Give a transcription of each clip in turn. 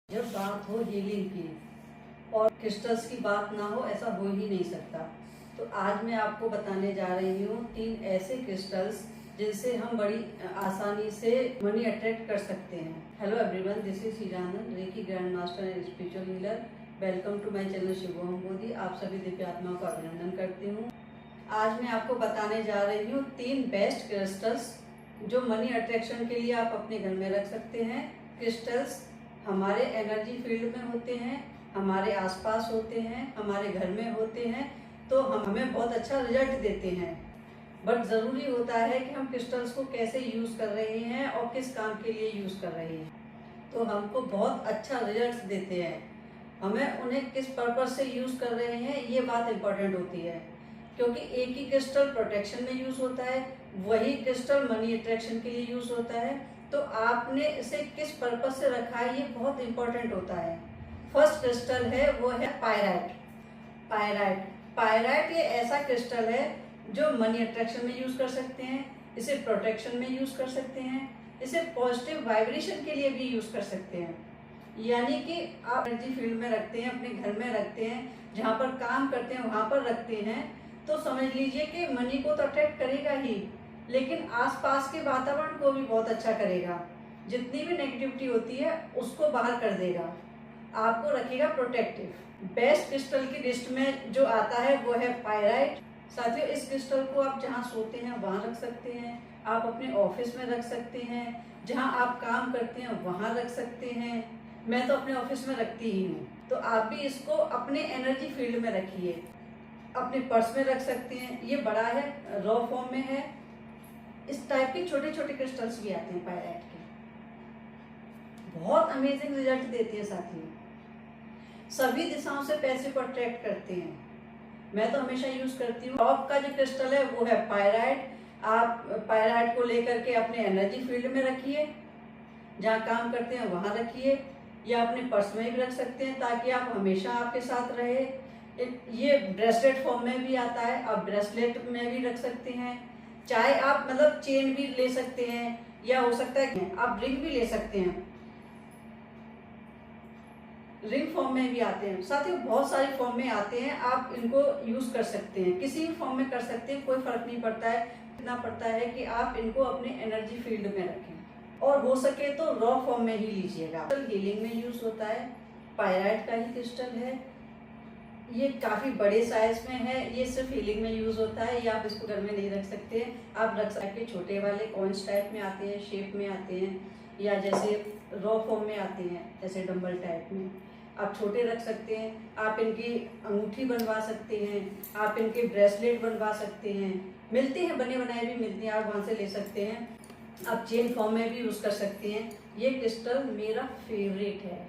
जब बात हो हीलिंग की और क्रिस्टल्स की बात ना हो, ऐसा हो ही नहीं सकता। तो आज मैं आपको बताने जा रही हूँ 3 ऐसे क्रिस्टल्स जिनसे हम बड़ी आसानी से मनी अट्रैक्ट कर सकते हैं। Hello everyone, this is Hiranand, reiki grand master and spiritual healer. Welcome to my channel Shivoham Bodhi. आप सभी दिव्य आत्माओं का अभिनंदन करती हूँ। आज मैं आपको बताने जा रही हूँ 3 बेस्ट क्रिस्टल्स जो मनी अट्रैक्शन के लिए आप अपने घर में रख सकते हैं। क्रिस्टल्स हमारे एनर्जी फील्ड में होते हैं, हमारे आसपास होते हैं, हमारे घर में होते हैं, तो हमें बहुत अच्छा रिजल्ट देते हैं। बट ज़रूरी होता है कि हम क्रिस्टल्स को कैसे यूज़ कर रहे हैं और किस काम के लिए यूज़ कर रहे हैं, तो हमको बहुत अच्छा रिजल्ट देते हैं। हमें उन्हें किस पर्पज़ से यूज़ कर रहे हैं, ये बात इम्पोर्टेंट होती है, क्योंकि एक ही क्रिस्टल प्रोटेक्शन में यूज़ होता है, वही क्रिस्टल मनी अट्रैक्शन के लिए यूज़ होता है। तो आपने इसे किस पर्पज़ से रखा है, ये बहुत इम्पोर्टेंट होता है। फर्स्ट क्रिस्टल है वो है पायराइट। पायराइट पायराइट ये ऐसा क्रिस्टल है जो मनी अट्रैक्शन में यूज़ कर सकते हैं, इसे प्रोटेक्शन में यूज़ कर सकते हैं, इसे पॉजिटिव वाइब्रेशन के लिए भी यूज़ कर सकते हैं। यानी कि आप एनर्जी फील्ड में रखते हैं, अपने घर में रखते हैं, जहाँ पर काम करते हैं वहाँ पर रखते हैं, तो समझ लीजिए कि मनी को तो अट्रैक्ट करेगा ही, लेकिन आसपास के वातावरण को भी बहुत अच्छा करेगा। जितनी भी नेगेटिविटी होती है उसको बाहर कर देगा, आपको रखेगा प्रोटेक्टिव। बेस्ट क्रिस्टल की लिस्ट में जो आता है वो है पायराइट। साथियों, इस क्रिस्टल को आप जहाँ सोते हैं वहाँ रख सकते हैं, आप अपने ऑफिस में रख सकते हैं, जहाँ आप काम करते हैं वहाँ रख सकते हैं। मैं तो अपने ऑफिस में रखती ही हूँ, तो आप भी इसको अपने एनर्जी फील्ड में रखिए। अपने पर्स में रख सकते हैं। ये बड़ा है, रॉ फॉर्म में है। इस टाइप के छोटे छोटे क्रिस्टल्स भी आते हैं पायराइट के, बहुत अमेजिंग रिजल्ट देते हैं साथियों। सभी दिशाओं से पैसे को अट्रैक्ट करते हैं। मैं तो हमेशा यूज करती हूँ। टॉप का जो क्रिस्टल है वो है पायराइट। आप पायराइट को लेकर के अपने एनर्जी फील्ड में रखिए, जहाँ काम करते हैं वहाँ रखिए, या अपने पर्स में भी रख सकते हैं ताकि आप हमेशा आपके साथ रहे। ये ब्रेसलेट फॉर्म में भी आता है, आप ब्रेसलेट में भी रख सकते हैं, चाहे आप मतलब चेन भी ले सकते हैं, या हो सकता है आप रिंग भी ले सकते हैं। रिंग फॉर्म में भी आते हैं साथियों, बहुत सारी फॉर्म में आते हैं। आप इनको यूज कर सकते हैं, किसी भी फॉर्म में कर सकते हैं, कोई फर्क नहीं पड़ता है। इतना पड़ता है कि आप इनको अपने एनर्जी फील्ड में रखें, और हो सके तो रॉ फॉर्म में ही लीजिएगा। हीलिंग में यूज होता है, पायराइट का ही क्रिस्टल है। ये काफ़ी बड़े साइज में है, ये सिर्फ हीलिंग में यूज़ होता है, या आप इसको घर में नहीं रख सकते। आप रख सकते, छोटे वाले कॉइन्स टाइप में आते हैं, शेप में आते हैं, या जैसे रॉ फॉर्म में आते हैं, जैसे डंबल टाइप में आप छोटे रख सकते हैं। आप इनकी अंगूठी बनवा सकते हैं, आप इनके ब्रेसलेट बनवा सकते हैं, मिलते हैं, बने बनाए भी मिलते हैं, आप वहाँ से ले सकते हैं। आप चेन फॉर्म में भी यूज़ कर सकते हैं। ये क्रिस्टल मेरा फेवरेट है,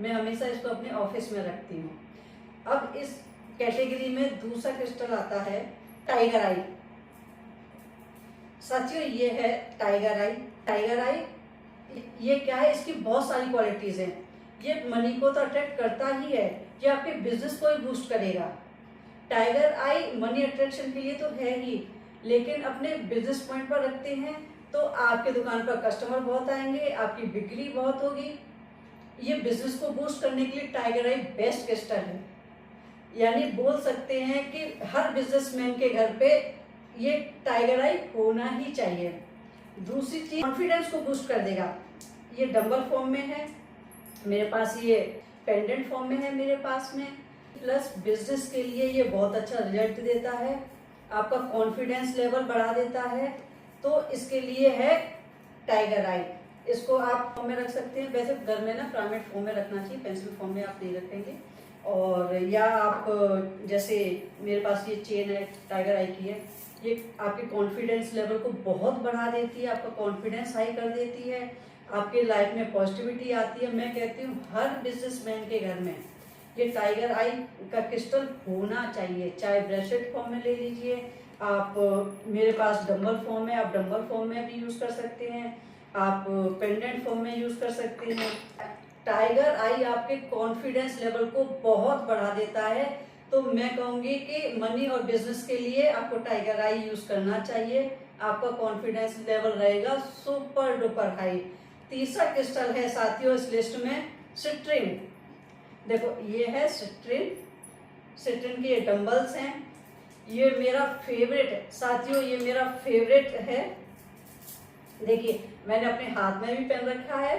मैं हमेशा इसको अपने ऑफिस में रखती हूँ। अब इस कैटेगरी में दूसरा क्रिस्टल आता है टाइगर आई। साथियों, ये है टाइगर आई। टाइगर आई ये क्या है, इसकी बहुत सारी क्वालिटीज हैं। ये मनी को तो अट्रैक्ट करता ही है, ये आपके बिजनेस को ही बूस्ट करेगा। टाइगर आई मनी अट्रैक्शन के लिए तो है ही, लेकिन अपने बिजनेस पॉइंट पर रखते हैं तो आपके दुकान पर कस्टमर बहुत आएंगे, आपकी बिक्री बहुत होगी। ये बिजनेस को बूस्ट करने के लिए टाइगर आई बेस्ट क्रिस्टल है। यानी बोल सकते हैं कि हर बिजनेसमैन के घर पे ये टाइगर आई होना ही चाहिए। दूसरी चीज, कॉन्फिडेंस को बूस्ट कर देगा। ये डंबल फॉर्म में है मेरे पास, ये पेंडेंट फॉर्म में है मेरे पास में। प्लस बिजनेस के लिए ये बहुत अच्छा रिजल्ट देता है, आपका कॉन्फिडेंस लेवल बढ़ा देता है। तो इसके लिए है टाइगर आई। इसको आप फॉर्म में रख सकते हैं। वैसे घर में ना प्राइमेट फॉर्म में रखना चाहिए, पेंसिल फॉर्म में आप नहीं रखेंगे। और या आप जैसे मेरे पास ये चेन है टाइगर आई की है, ये आपके कॉन्फिडेंस लेवल को बहुत बढ़ा देती है, आपका कॉन्फिडेंस हाई कर देती है, आपके लाइफ में पॉजिटिविटी आती है। मैं कहती हूँ हर बिजनेसमैन के घर में ये टाइगर आई का क्रिस्टल होना चाहिए। चाहे ब्रेसलेट फॉर्म में ले लीजिए, आप मेरे पास डंबल फॉर्म है, आप डंबल फॉर्म में भी यूज़ कर सकते हैं, आप पेंडेंट फॉर्म में यूज़ कर सकते हैं। टाइगर आई आपके कॉन्फिडेंस लेवल को बहुत बढ़ा देता है। तो मैं कहूँगी कि मनी और बिजनेस के लिए आपको टाइगर आई यूज़ करना चाहिए, आपका कॉन्फिडेंस लेवल रहेगा सुपर डुपर हाई। तीसरा क्रिस्टल है साथियों इस लिस्ट में सिट्रिन। देखो ये है सिट्रिन, सिट्रिन के ये डंबल्स हैं। ये मेरा फेवरेट है साथियों, ये मेरा फेवरेट है। देखिए मैंने अपने हाथ में भी पहन रखा है,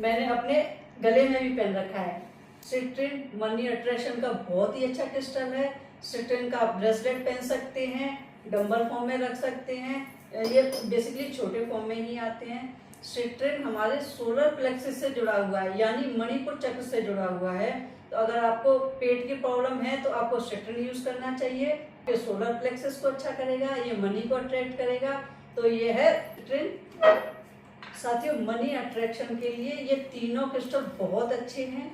मैंने अपने गले में भी पहन रखा है। सिट्रिन मनी अट्रैक्शन का बहुत ही अच्छा क्रिस्टल है। सिट्रिन का आप ब्रेसलेट पहन सकते हैं, डंबल फॉर्म में रख सकते हैं, ये बेसिकली छोटे फॉर्म में ही आते हैं। सिट्रिन हमारे सोलर प्लेक्सिस से जुड़ा हुआ है, यानी मणिपुर चक्र से जुड़ा हुआ है। तो अगर आपको पेट की प्रॉब्लम है तो आपको सिट्रिन यूज करना चाहिए। ये सोलर प्लेक्सिस को अच्छा करेगा, ये मनी को अट्रैक्ट करेगा। तो ये है सिट्रिन। साथियों मनी अट्रैक्शन के लिए ये तीनों क्रिस्टल बहुत अच्छे हैं।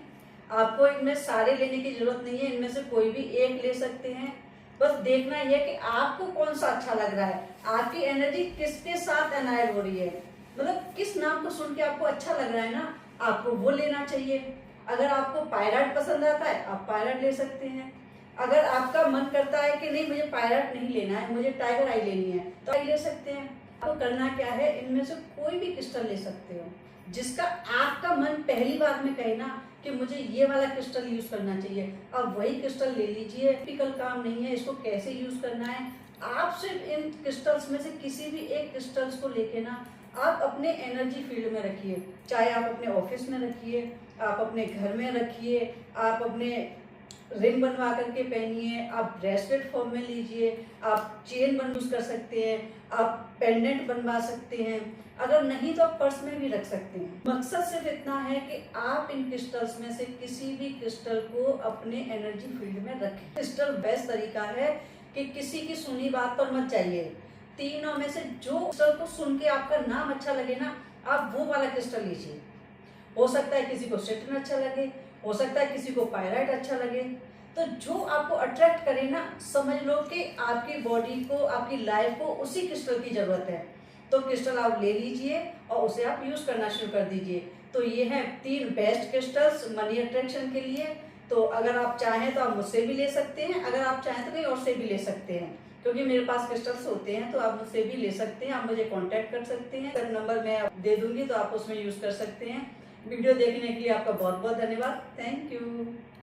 आपको इनमें सारे लेने की जरूरत नहीं है, इनमें से कोई भी एक ले सकते हैं। बस देखना यह कि आपको कौन सा अच्छा लग रहा है, आपकी एनर्जी किसके साथ एनायल हो रही है, मतलब किस नाम को सुन के आपको अच्छा लग रहा है ना, आपको वो लेना चाहिए। अगर आपको पायराइट पसंद आता है आप पायराइट ले सकते हैं। अगर आपका मन करता है कि नहीं मुझे पायराइट नहीं लेना है, मुझे टाइगर आई लेनी है, तो आई ले सकते हैं। आपको करना क्या है, इनमें से कोई भी क्रिस्टल ले सकते हो जिसका आपका मन पहली बार में कहे ना कि मुझे ये वाला क्रिस्टल यूज करना चाहिए, अब वही क्रिस्टल ले लीजिए। टिपिकल काम नहीं है, इसको कैसे यूज करना है, आप सिर्फ इन क्रिस्टल्स में से किसी भी एक क्रिस्टल्स को लेके ना आप अपने एनर्जी फील्ड में रखिए। चाहे आप अपने ऑफिस में रखिए, आप अपने घर में रखिए, आप अपने रिंग बनवा करके पहनिए, आप ब्रेसलेट फॉर्म में लीजिए, आप चेन यूज कर सकते हैं, आप पेंडेंट बनवा सकते हैं, अगर नहीं तो आप पर्स में भी रख सकते हैं। मकसद सिर्फ इतना है कि आप इन क्रिस्टल्स में से किसी भी क्रिस्टल को अपने एनर्जी फील्ड में रखें। क्रिस्टल बेस्ट तरीका है कि किसी की सुनी बात पर मत जाइए। तीनों में से जो क्रिस्टल को सुन के आपका नाम अच्छा लगे ना, आप वो वाला क्रिस्टल लीजिए। हो सकता है किसी को सिट्रिन अच्छा लगे, हो सकता है किसी को पायराइट अच्छा लगे। तो जो आपको अट्रैक्ट करे ना, समझ लो कि आपकी बॉडी को, आपकी लाइफ को उसी क्रिस्टल की जरूरत है। तो क्रिस्टल आप ले लीजिए और उसे आप यूज करना शुरू कर दीजिए। तो ये हैं 3 बेस्ट क्रिस्टल्स मनी अट्रैक्शन के लिए। तो अगर आप चाहें तो आप मुझसे भी ले सकते हैं, अगर आप चाहें तो कहीं और से भी ले सकते हैं, क्योंकि मेरे पास क्रिस्टल्स होते हैं। तो आप मुझसे भी ले सकते हैं, आप मुझे कांटेक्ट कर सकते हैं, नंबर मैं दे दूंगी तो आप उसमें यूज कर सकते हैं। वीडियो देखने के लिए आपका बहुत बहुत धन्यवाद। Thank you.